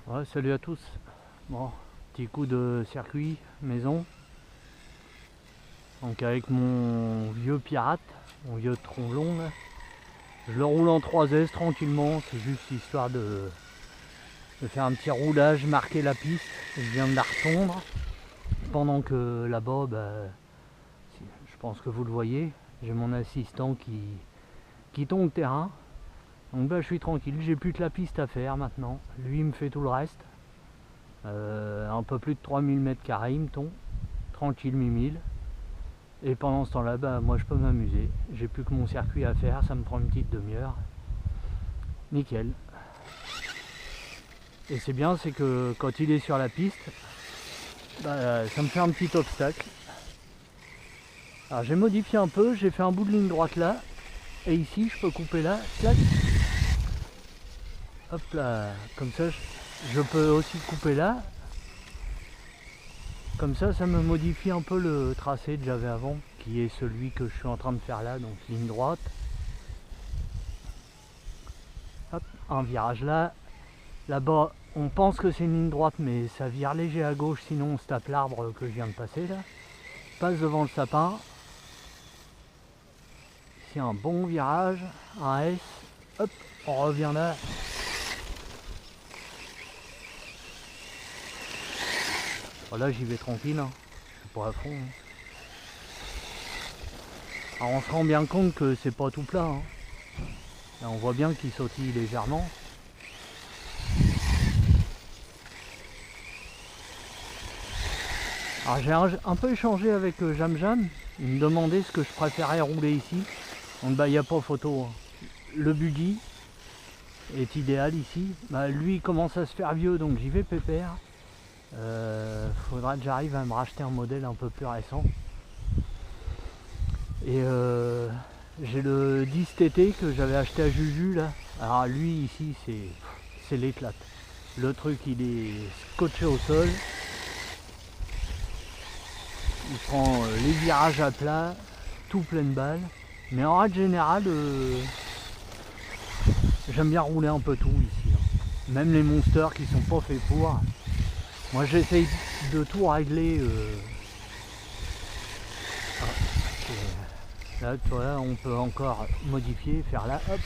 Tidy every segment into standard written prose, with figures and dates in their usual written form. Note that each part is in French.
Ouais, salut à tous. Bon, petit coup de circuit maison. Donc avec mon vieux pirate, mon vieux tromblon là. Je le roule en 3S tranquillement, c'est juste histoire de faire un petit roulage, marquer la piste. Je viens de la retondre. Pendant que là-bas, je pense que vous le voyez, j'ai mon assistant qui tombe le terrain. Donc je suis tranquille, j'ai plus que la piste à faire maintenant. Lui il me fait tout le reste. Un peu plus de 3000 mètres carrés il me tombe. Tranquille mimile. Et pendant ce temps-là, moi je peux m'amuser. J'ai plus que mon circuit à faire, ça me prend une petite demi-heure. Nickel. Et c'est bien, c'est que quand il est sur la piste, ça me fait un petit obstacle. Alors j'ai modifié un peu, j'ai fait un bout de ligne droite là. Et ici, je peux couper là. Clac. Hop là. Comme ça, je peux aussi couper là. Comme ça me modifie un peu le tracé que j'avais avant, qui est celui que je suis en train de faire là, donc ligne droite. Hop, un virage là. Là-bas, on pense que c'est une ligne droite, mais ça vire léger à gauche, sinon on se tape l'arbre que je viens de passer là. Passe devant le sapin. C'est un bon virage, un S. Hop, on revient là. Bon, là j'y vais tranquille, hein. Je suis pas à fond. Hein. Alors on se rend bien compte que c'est pas tout plat. Hein. Là, on voit bien qu'il sautille légèrement. Alors j'ai un peu échangé avec Jam Jam. Il me demandait ce que je préférais rouler ici. Donc il n'y a pas photo. Hein. Le buggy est idéal ici. Lui il commence à se faire vieux, donc j'y vais pépère. Faudra que j'arrive à me racheter un modèle un peu plus récent. Et j'ai le 10 TT que j'avais acheté à Juju là. Alors lui ici c'est l'éclate. Le truc il est scotché au sol. Il prend les virages à plat, tout pleine balle. Mais en règle générale, j'aime bien rouler un peu tout ici. Hein. Même les monsters qui sont pas faits pour. Moi j'essaye de tout régler. Là, tu vois, on peut encore modifier, faire là, hop.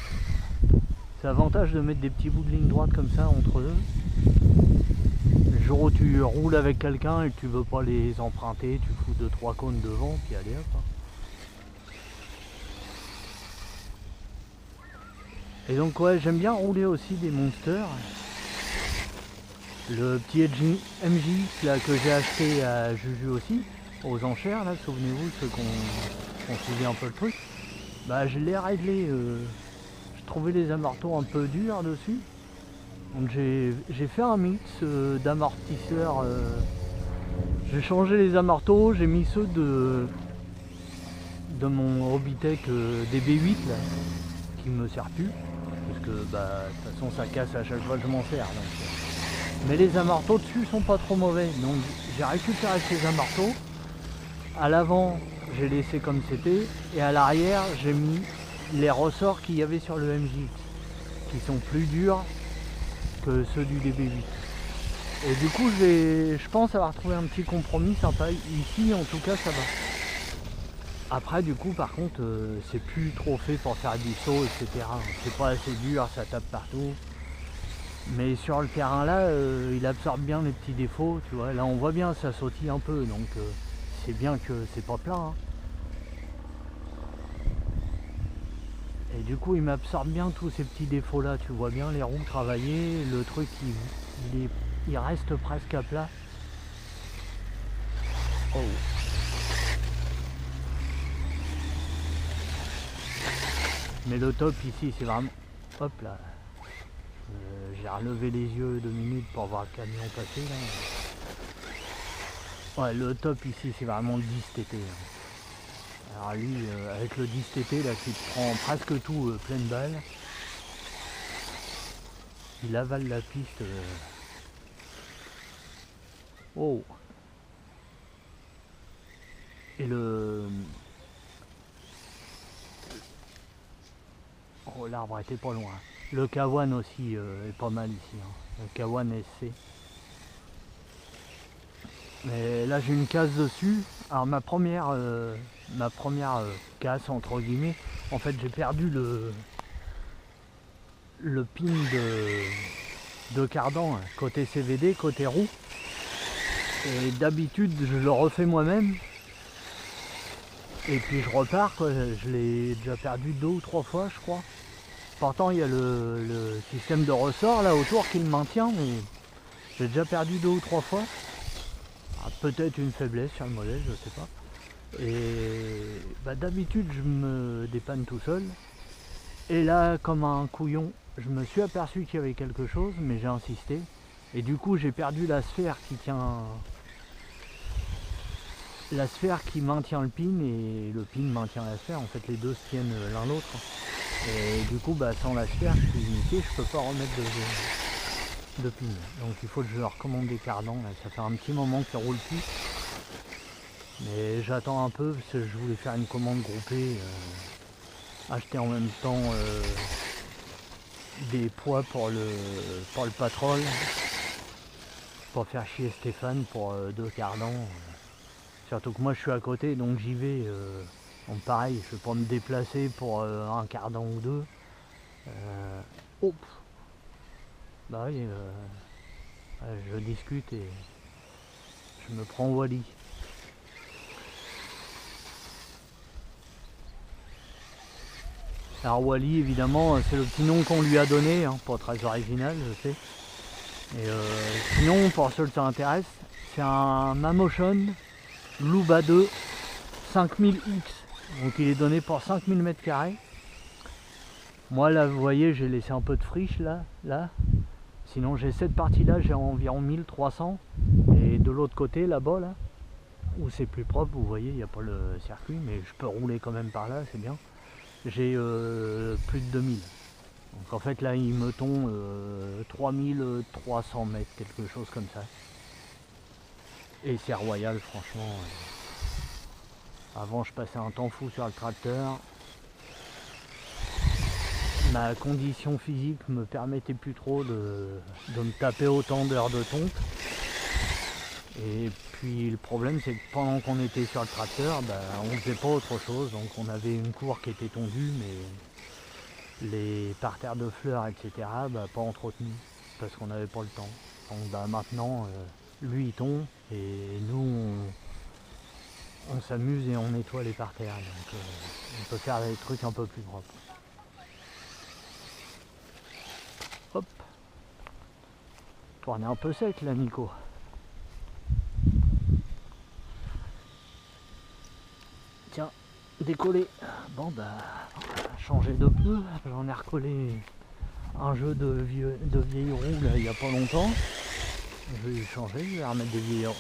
C'est l'avantage de mettre des petits bouts de ligne droite comme ça entre eux. Le jour où tu roules avec quelqu'un et que tu veux pas les emprunter, tu fous 2-3 cônes devant, puis allez hop. Hein. Et donc ouais, j'aime bien rouler aussi des monsters. Le petit MJX là que j'ai acheté à Juju aussi, aux enchères là, souvenez-vous, ceux qu'on suivait un peu le truc. Je l'ai réglé, je trouvais les amortisseurs un peu durs dessus. Donc j'ai fait un mix d'amortisseurs. J'ai changé les amortisseurs, j'ai mis ceux de mon Hobbytech DB8 là, qui me sert plus. Parce que de toute façon ça casse à chaque fois que je m'en sers. Donc, mais les amortisseurs dessus sont pas trop mauvais. Donc j'ai récupéré ces amortisseurs. À l'avant j'ai laissé comme c'était. Et à l'arrière j'ai mis les ressorts qu'il y avait sur le MJX. Qui sont plus durs que ceux du DB8. Et du coup je pense avoir trouvé un petit compromis sympa. Ici en tout cas ça va. Après du coup par contre c'est plus trop fait pour faire du saut etc. C'est pas assez dur, ça tape partout. Mais sur le terrain là il absorbe bien les petits défauts, tu vois. Là on voit bien ça sautille un peu donc c'est bien que c'est pas plat. Hein. Et du coup il m'absorbe bien tous ces petits défauts là, tu vois bien les roues travaillées, le truc il reste presque à plat. Oh. Mais le top ici c'est vraiment... Hop là. J'ai relevé les yeux 2 minutes pour voir le camion passer là. Ouais, le top ici c'est vraiment le 10 TT. Hein. Alors lui avec le 10 TT là qui prend presque tout pleine balle. Il avale la piste. Oh. Et le... Oh l'arbre était pas loin. Le K1 aussi est pas mal ici, hein. Le K1 SC. Mais là j'ai une casse dessus. Alors ma première casse entre guillemets, en fait j'ai perdu le pin de cardan, hein, côté CVD, côté roue. Et d'habitude je le refais moi-même. Et puis je repars quoi, je l'ai déjà perdu 2 ou 3 fois je crois. Pourtant il y a le système de ressort là autour qui le maintient, mais j'ai déjà perdu 2 ou 3 fois. Peut-être une faiblesse sur le modèle, je sais pas. Et bah, d'habitude je me dépanne tout seul. Et là, comme un couillon, je me suis aperçu qu'il y avait quelque chose, mais j'ai insisté. Et du coup j'ai perdu la sphère qui tient. La sphère qui maintient le pin et le pin maintient la sphère. En fait les deux se tiennent l'un l'autre. Et du coup bah, sans la sphère qui est unifiée, je peux pas remettre de pin. Donc il faut que je recommande des cardans. Là. Ça fait un petit moment qu'il roule plus. Mais j'attends un peu parce que je voulais faire une commande groupée. Acheter en même temps des poids pour le patrol. Pour faire chier Stéphane pour 2 cardans. Surtout que moi je suis à côté donc j'y vais. Donc pareil, je vais pas me déplacer pour un cardan ou 2. Oh. Bah oui, je discute et je me prends Wally. Alors Wally évidemment c'est le petit nom qu'on lui a donné, hein, pas très original je sais. Et sinon pour ceux que ça intéresse, c'est un Mamotion Luba 2 5000X. Donc il est donné pour 5000 m². Moi là vous voyez j'ai laissé un peu de friche là. Sinon j'ai cette partie là, j'ai environ 1300. Et de l'autre côté là-bas là, où c'est plus propre, vous voyez il n'y a pas le circuit, mais je peux rouler quand même par là, c'est bien. J'ai plus de 2000. Donc en fait là il me tombe 3300 mètres, quelque chose comme ça. Et c'est royal franchement. Avant je passais un temps fou sur le tracteur. Ma condition physique me permettait plus trop de me taper autant d'heures de tonte. Et puis le problème c'est que pendant qu'on était sur le tracteur, bah, on faisait pas autre chose. Donc on avait une cour qui était tondue, mais les parterres de fleurs, etc., bah, pas entretenus parce qu'on n'avait pas le temps. Donc bah, maintenant, lui il tombe et nous on s'amuse et on nettoie les parterres. Donc on peut faire des trucs un peu plus propres. Hop, tourner un peu sec là, Nico. Tiens, décoller. Bon bah, changer de pneu. J'en ai recollé un jeu de vieilles roues là il n'y a pas longtemps. Je vais changer, je vais remettre des vieilles roues.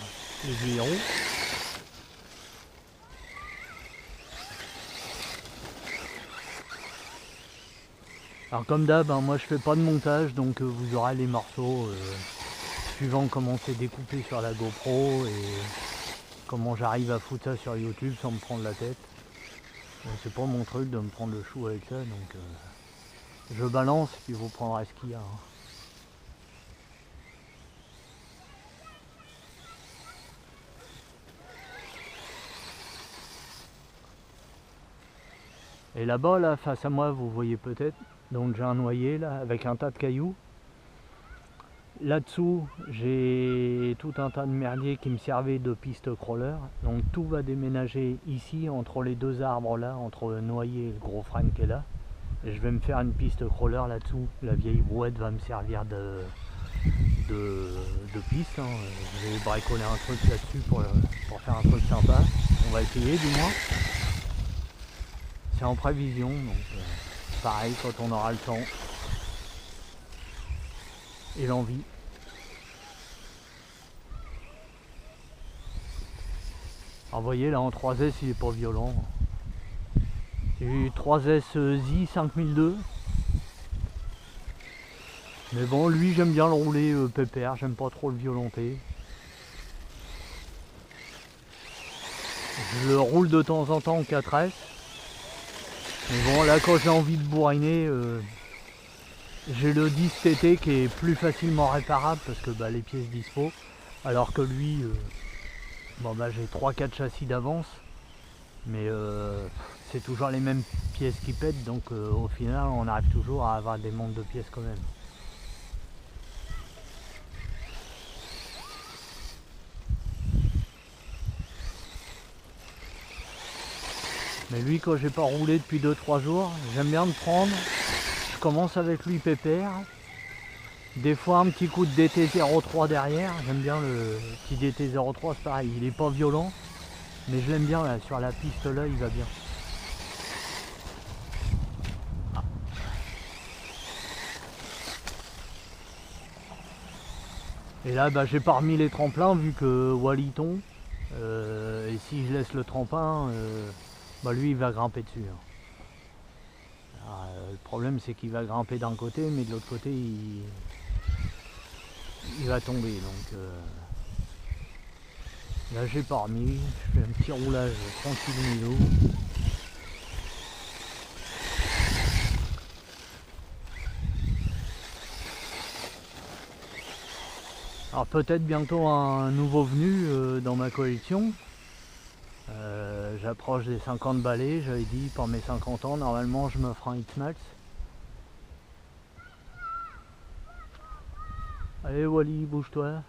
Alors comme d'hab, hein, moi je fais pas de montage, donc vous aurez les morceaux suivant comment c'est découpé sur la GoPro et comment j'arrive à foutre ça sur YouTube sans me prendre la tête. C'est pas mon truc de me prendre le chou avec ça, donc je balance et puis vous prendrez ce qu'il y a. Hein. Et là-bas, là, face à moi, vous voyez peut-être, donc j'ai un noyer là avec un tas de cailloux. Là-dessous, j'ai tout un tas de merdier qui me servait de piste crawler. Donc tout va déménager ici, entre les deux arbres là, entre le noyer et le gros frêne qui est là. Et je vais me faire une piste crawler là-dessous. La vieille brouette va me servir de piste. Hein. Je vais bricoler un truc là-dessus pour faire un truc sympa. On va essayer du moins. C'est en prévision, donc pareil quand on aura le temps et l'envie. Alors vous voyez là en 3S il est pas violent. J'ai eu 3S Z 5002. Mais bon lui j'aime bien le rouler pépère, j'aime pas trop le violenter. Je le roule de temps en temps en 4S. Mais bon là quand j'ai envie de bourriner, J'ai le 10 TT qui est plus facilement réparable parce que bah, les pièces dispo, alors que lui, bon, bah, j'ai 3-4 châssis d'avance, mais c'est toujours les mêmes pièces qui pètent, donc au final on arrive toujours à avoir des montes de pièces quand même. Mais lui, quand j'ai pas roulé depuis 2-3 jours, j'aime bien le prendre. Je commence avec lui pépère. Des fois un petit coup de DT03 derrière. J'aime bien le petit DT03, c'est pareil, il est pas violent. Mais je l'aime bien là, sur la piste là, il va bien. Et là, bah, j'ai pas remis les tremplins vu que Walliton. Et si je laisse le tremplin, bah, lui il va grimper dessus. Hein. Alors, le problème c'est qu'il va grimper d'un côté, mais de l'autre côté il va tomber. Donc là j'ai pas remis, je fais un petit roulage tranquille milo. Alors peut-être bientôt un nouveau venu dans ma collection. J'approche des 50 balais, j'avais dit pour mes 50 ans, normalement je m'offre un X-Max. Allez Wally, bouge-toi.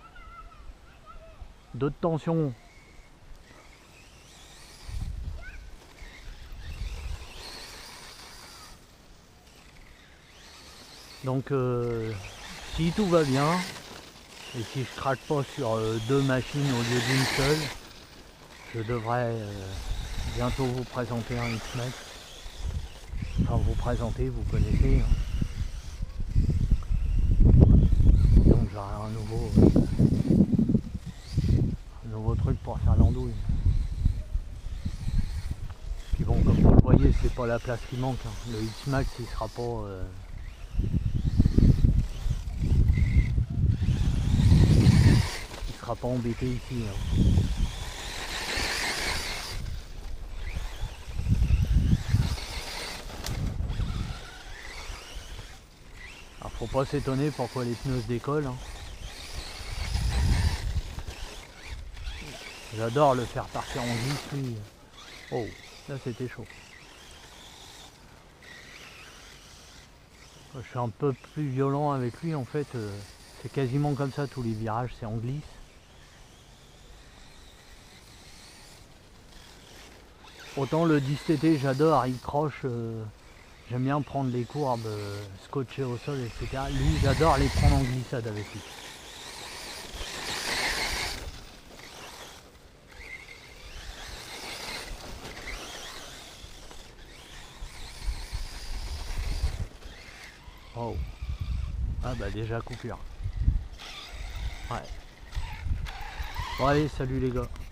D'autres tensions. Donc si tout va bien, et si je craque pas sur 2 machines au lieu d'une seule, je devrais bientôt vous présenter un X-Max. Enfin vous présenter, vous connaissez. Hein. Donc j'aurai un nouveau truc pour faire l'andouille. Puis bon, comme vous le voyez, c'est pas la place qui manque. Hein. Le X-Max il sera pas... il sera pas embêté ici. Hein. Alors faut pas s'étonner pourquoi les pneus se décollent. Hein. J'adore le faire partir en glisse lui. Oh, là c'était chaud. Je suis un peu plus violent avec lui en fait. C'est quasiment comme ça tous les virages, c'est en glisse. Autant le 10 TT j'adore, il croche. J'aime bien prendre les courbes scotchées au sol, etc. Lui j'adore les prendre en glissade avec lui. Oh. Ah bah déjà coupure. Ouais. Bon allez, salut les gars.